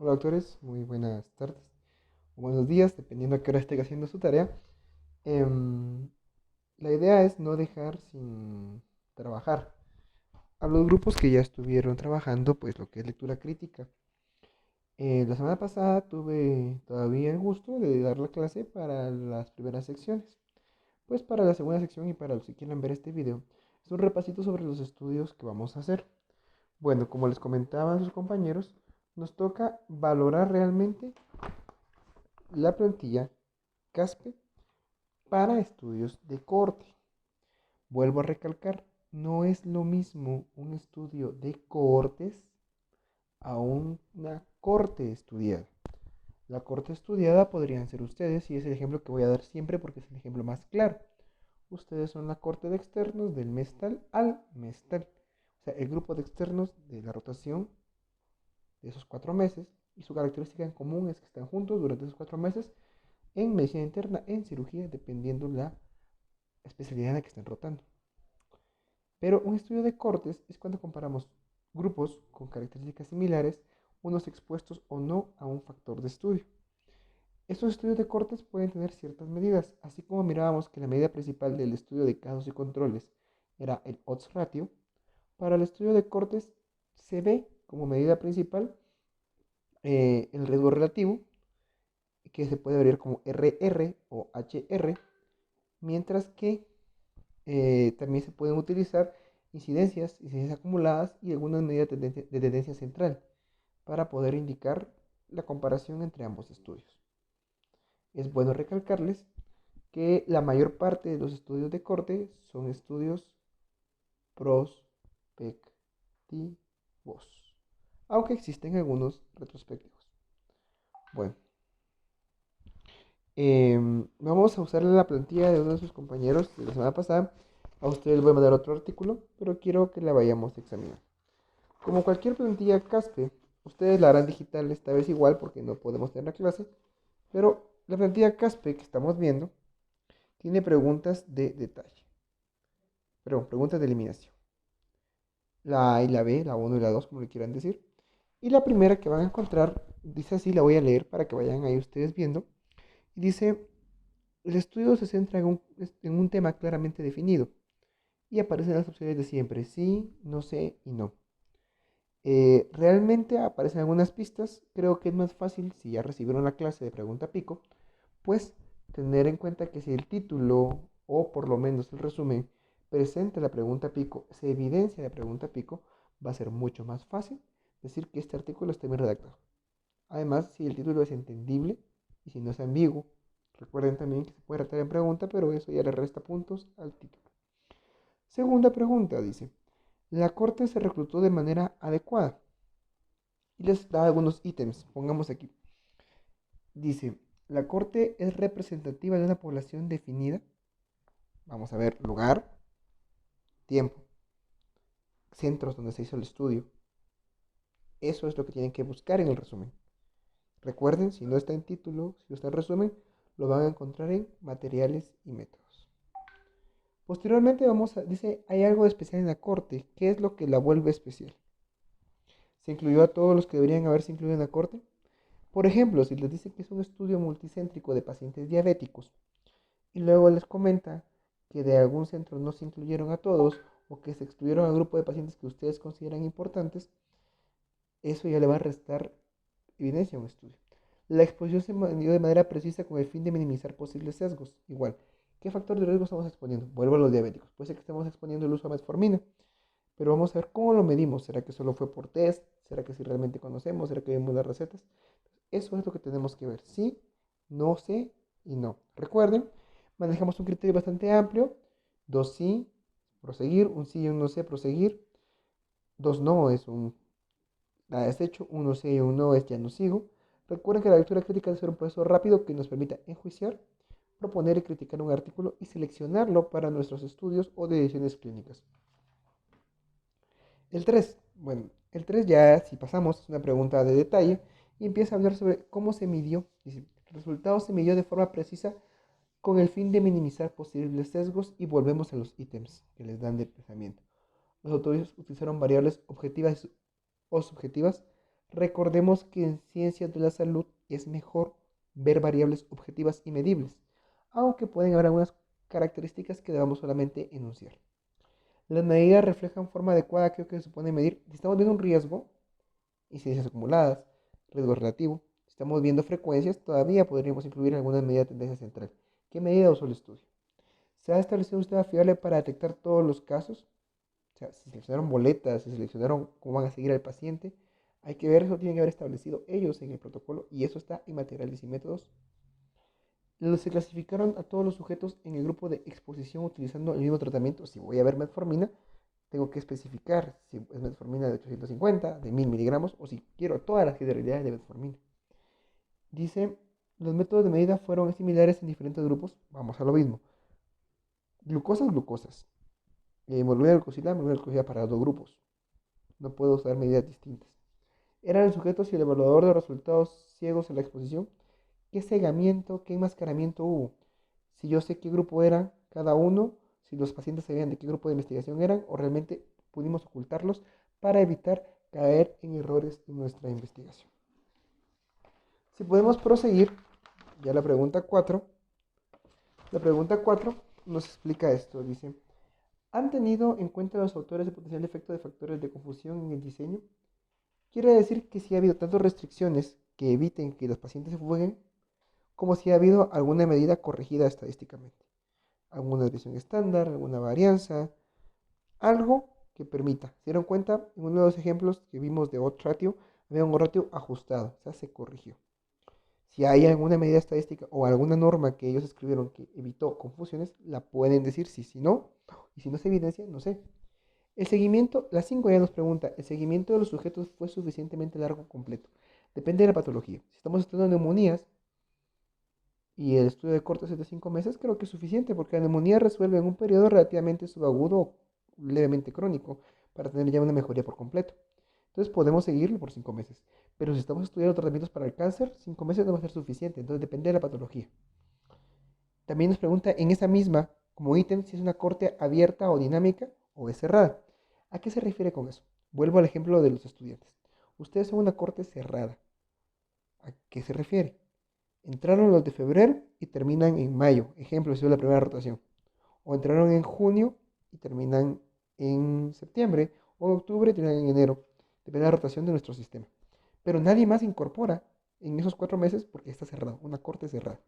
Hola doctores, muy buenas tardes o buenos días, dependiendo a qué hora estén haciendo su tarea. Em, la idea es no dejar sin trabajar a los grupos que ya estuvieron trabajando, pues lo que es lectura crítica. La semana pasada tuve todavía el gusto de dar la clase para las primeras secciones. Pues para la segunda sección y para los que quieran ver este video, es un repasito sobre los estudios que vamos a hacer. Bueno, como les comentaban sus compañeros, nos toca valorar realmente la plantilla CASPE para estudios de corte. Vuelvo a recalcar, no es lo mismo un estudio de cortes a una corte estudiada. La corte estudiada podrían ser ustedes y es el ejemplo que voy a dar siempre porque es el ejemplo más claro. Ustedes son la corte de externos del mes tal al mes tal. O sea, el grupo de externos de la rotación de esos 4 meses y su característica en común es que están juntos durante esos 4 meses en medicina interna, en cirugía, dependiendo la especialidad en la que estén rotando. Pero un estudio de cortes es cuando comparamos grupos con características similares, unos expuestos o no a un factor de estudio. Estos estudios de cortes pueden tener ciertas medidas, así como mirábamos que la medida principal del estudio de casos y controles era el odds ratio. Para el estudio de cortes se ve como medida principal el riesgo relativo, que se puede ver como RR o HR, mientras que también se pueden utilizar incidencias acumuladas y algunas medidas de tendencia central para poder indicar la comparación entre ambos estudios. Es bueno recalcarles que la mayor parte de los estudios de corte son estudios prospectivos, aunque existen algunos retrospectivos. Bueno, vamos a usar la plantilla de uno de sus compañeros de la semana pasada. A ustedes les voy a mandar otro artículo, pero quiero que la vayamos a examinar. Como cualquier plantilla CASPE, ustedes la harán digital esta vez igual porque no podemos tener la clase, pero la plantilla CASPE que estamos viendo tiene preguntas de detalle, perdón, preguntas de eliminación. La A y la B, la uno y la 2, como le quieran decir. Y la primera que van a encontrar, dice así, la voy a leer para que vayan ahí ustedes viendo. Y dice, el estudio se centra en un tema claramente definido y aparecen las opciones de siempre, sí, no sé y no. Realmente aparecen algunas pistas. Creo que es más fácil, si ya recibieron la clase de pregunta pico, pues tener en cuenta que si el título o por lo menos el resumen presenta la pregunta pico, se evidencia la pregunta pico, va a ser mucho más fácil decir que este artículo está bien redactado. Además, si el título es entendible y si no es ambiguo, recuerden también que se puede tratar en pregunta, pero eso ya le resta puntos al título. Segunda pregunta, dice, la corte se reclutó de manera adecuada. Y les da algunos ítems, pongamos aquí. Dice, la corte es representativa de una población definida. Vamos a ver, lugar, tiempo, centros donde se hizo el estudio. Eso es lo que tienen que buscar en el resumen. Recuerden, si no está en título, si no está en resumen, lo van a encontrar en materiales y métodos. Posteriormente dice, hay algo especial en la corte. ¿Qué es lo que la vuelve especial? ¿Se incluyó a todos los que deberían haberse incluido en la corte? Por ejemplo, si les dice que es un estudio multicéntrico de pacientes diabéticos y luego les comenta que de algún centro no se incluyeron a todos o que se excluyeron al grupo de pacientes que ustedes consideran importantes, eso ya le va a restar evidencia a un estudio. La exposición se dio de manera precisa con el fin de minimizar posibles sesgos. Igual, ¿qué factor de riesgo estamos exponiendo? Vuelvo a los diabéticos. Puede ser que estemos exponiendo el uso de metformina, pero vamos a ver cómo lo medimos. ¿Será que solo fue por test? ¿Será que si realmente conocemos? ¿Será que vimos las recetas? Eso es lo que tenemos que ver. Sí, no sé y no. Recuerden, manejamos un criterio bastante amplio. Dos sí, proseguir. Un sí y un no sé, proseguir. Dos no es un nada desecho. Un no sé y un no es ya no sigo. Recuerden que la lectura crítica debe ser un proceso rápido que nos permita enjuiciar, proponer y criticar un artículo y seleccionarlo para nuestros estudios o decisiones clínicas. El 3, bueno, el 3 ya si pasamos es una pregunta de detalle y empieza a hablar sobre cómo se midió. Dice, el resultado se midió de forma precisa con el fin de minimizar posibles sesgos y volvemos a los ítems que les dan de pensamiento. Los autores utilizaron variables objetivas o subjetivas Recordemos que en ciencias de la salud es mejor ver variables objetivas y medibles, aunque pueden haber algunas características que debamos solamente enunciar. Las medidas reflejan forma adecuada aquello que se supone medir. Si estamos viendo un riesgo, incidencias acumuladas, riesgo relativo, si estamos viendo frecuencias, todavía podríamos incluir alguna medida de tendencia central. ¿Qué medida usó el estudio? ¿Se ha establecido un sistema fiable para detectar todos los casos? O sea, si seleccionaron boletas, si seleccionaron cómo van a seguir al paciente, hay que ver, eso tienen que haber establecido ellos en el protocolo y eso está en materiales y métodos. Se clasificaron a todos los sujetos en el grupo de exposición utilizando el mismo tratamiento. Si voy a ver metformina, tengo que especificar si es metformina de 850, de 1000 miligramos o si quiero todas las generalidades de metformina. Dice, los métodos de medida fueron similares en diferentes grupos. Vamos a lo mismo. Glucosas. Molécula de glucosilada para dos grupos. No puedo usar medidas distintas. Eran los sujetos y el evaluador de resultados ciegos en la exposición. ¿Qué cegamiento, qué enmascaramiento hubo? Si yo sé qué grupo era cada uno, si los pacientes sabían de qué grupo de investigación eran o realmente pudimos ocultarlos para evitar caer en errores en nuestra investigación. Si podemos proseguir, ya la pregunta 4 nos explica esto, dice, ¿han tenido en cuenta los autores el potencial efecto de factores de confusión en el diseño? Quiere decir que si ha habido tantas restricciones que eviten que los pacientes se fuguen, como si ha habido alguna medida corregida estadísticamente. Alguna desviación estándar, alguna varianza, algo que permita. ¿Se dieron cuenta? En uno de los ejemplos que vimos de odds ratio, había un ratio ajustado, o sea, se corrigió. Si hay alguna medida estadística o alguna norma que ellos escribieron que evitó confusiones, la pueden decir sí, si no, y si no se evidencia, no sé. El seguimiento, la 5 ya nos pregunta, ¿el seguimiento de los sujetos fue suficientemente largo o completo? Depende de la patología. Si estamos estudiando neumonías y el estudio de cortes es de 5 meses, creo que es suficiente porque la neumonía resuelve en un periodo relativamente subagudo o levemente crónico para tener ya una mejoría por completo. Entonces podemos seguirlo por 5 meses. Pero si estamos estudiando tratamientos para el cáncer, 5 meses no va a ser suficiente. Entonces depende de la patología. También nos pregunta en esa misma, como ítem, si es una corte abierta o dinámica o es cerrada. ¿A qué se refiere con eso? Vuelvo al ejemplo de los estudiantes. Ustedes son una corte cerrada. ¿A qué se refiere? Entraron los de febrero y terminan en mayo. Ejemplo, si es la primera rotación. O entraron en junio y terminan en septiembre. O en octubre y terminan en enero. Depende de la rotación de nuestro sistema. Pero nadie más incorpora en esos 4 meses porque está cerrado, una corte cerrada.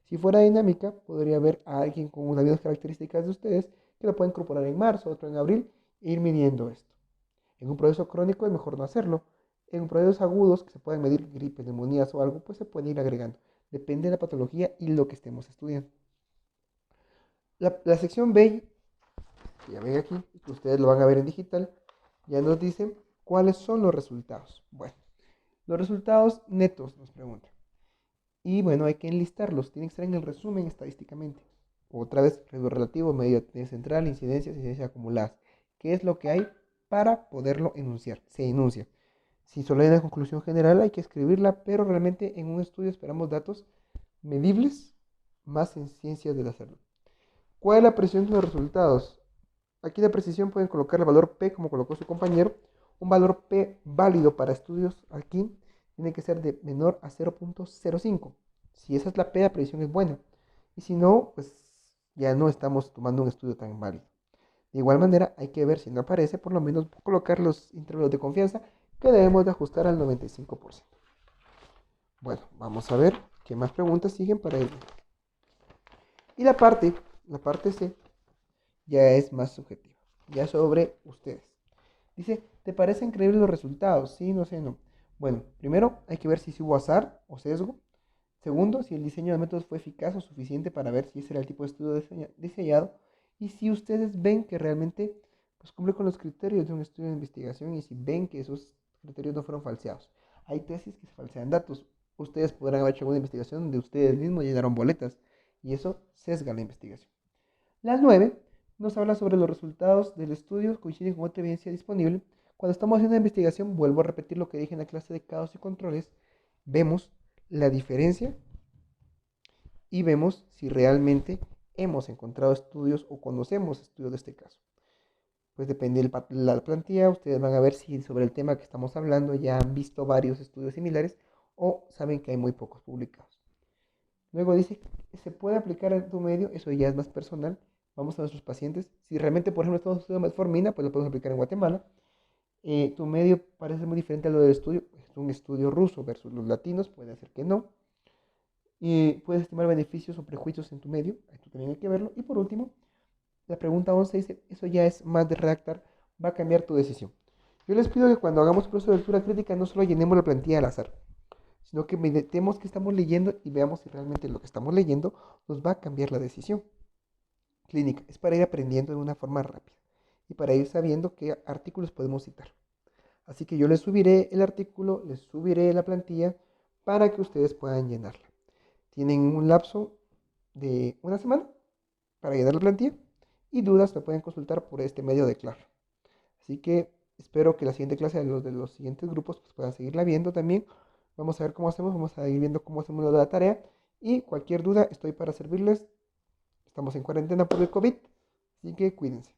Si fuera dinámica, podría haber a alguien con unas mismas características de ustedes que lo pueden incorporar en marzo, otro en abril, e ir midiendo esto. En un proceso crónico es mejor no hacerlo. En procesos agudos, que se pueden medir gripes, neumonías o algo, pues se puede ir agregando. Depende de la patología y lo que estemos estudiando. La sección B, que ya ven aquí, que ustedes lo van a ver en digital, ya nos dice cuáles son los resultados. Bueno, los resultados netos nos preguntan. Y bueno, hay que enlistarlos, tienen que estar en el resumen estadísticamente. Otra vez, riesgo relativo, medida central, incidencias acumuladas. ¿Qué es lo que hay para poderlo enunciar? Se enuncia. Si solo hay una conclusión general, hay que escribirla, pero realmente en un estudio esperamos datos medibles más en ciencias de la salud. ¿Cuál es la precisión de los resultados? Aquí la precisión pueden colocar el valor P como colocó su compañero. Un valor P válido para estudios aquí tiene que ser de menor a 0.05. Si esa es la P, la precisión es buena. Y si no, pues ya no estamos tomando un estudio tan válido. De igual manera, hay que ver si no aparece, por lo menos colocar los intervalos de confianza que debemos de ajustar al 95%. Bueno, vamos a ver qué más preguntas siguen para ello. Y la parte C, ya es más subjetiva, ya sobre ustedes. Dice, ¿te parecen creíbles los resultados? Sí, no sé, no. Bueno, primero hay que ver si hubo azar o sesgo. Segundo, si el diseño de métodos fue eficaz o suficiente para ver si ese era el tipo de estudio diseñado. Y si ustedes ven que realmente pues, cumple con los criterios de un estudio de investigación y si ven que esos criterios no fueron falseados. Hay tesis que se falsean datos. Ustedes podrán haber hecho alguna investigación donde ustedes mismos llenaron boletas y eso sesga la investigación. Las 9 nos habla sobre los resultados del estudio coinciden con otra evidencia disponible. Cuando estamos haciendo una investigación, vuelvo a repetir lo que dije en la clase de casos y controles, vemos la diferencia y vemos si realmente hemos encontrado estudios o conocemos estudios de este caso. pues depende de la plantilla. Ustedes van a ver si sobre el tema que estamos hablando ya han visto varios estudios similares o saben que hay muy pocos publicados. Luego dice, se puede aplicar en tu medio, eso ya es más personal. Vamos a nuestros pacientes. Si realmente, por ejemplo, estamos estudiando metformina, pues lo podemos aplicar en Guatemala. Tu medio parece muy diferente a lo del estudio. Es un estudio ruso versus los latinos, puede ser que no. Y puedes estimar beneficios o prejuicios en tu medio, esto también hay que verlo. Y por último, la pregunta 11 dice, eso ya es más de redactar, va a cambiar tu decisión. Yo les pido que cuando hagamos un proceso de lectura crítica no solo llenemos la plantilla al azar, sino que meditemos que estamos leyendo y veamos si realmente lo que estamos leyendo nos va a cambiar la decisión. Clínica es para ir aprendiendo de una forma rápida y para ir sabiendo qué artículos podemos citar. Así que yo les subiré el artículo, les subiré la plantilla para que ustedes puedan llenarla. Tienen un lapso de una semana para llenar la plantilla y dudas me pueden consultar por este medio de Claro. Así que espero que la siguiente clase de los siguientes grupos pues, puedan seguirla viendo también. Vamos a ver cómo hacemos, vamos a ir viendo cómo hacemos la tarea y cualquier duda estoy para servirles. Estamos en cuarentena por el COVID, así que cuídense.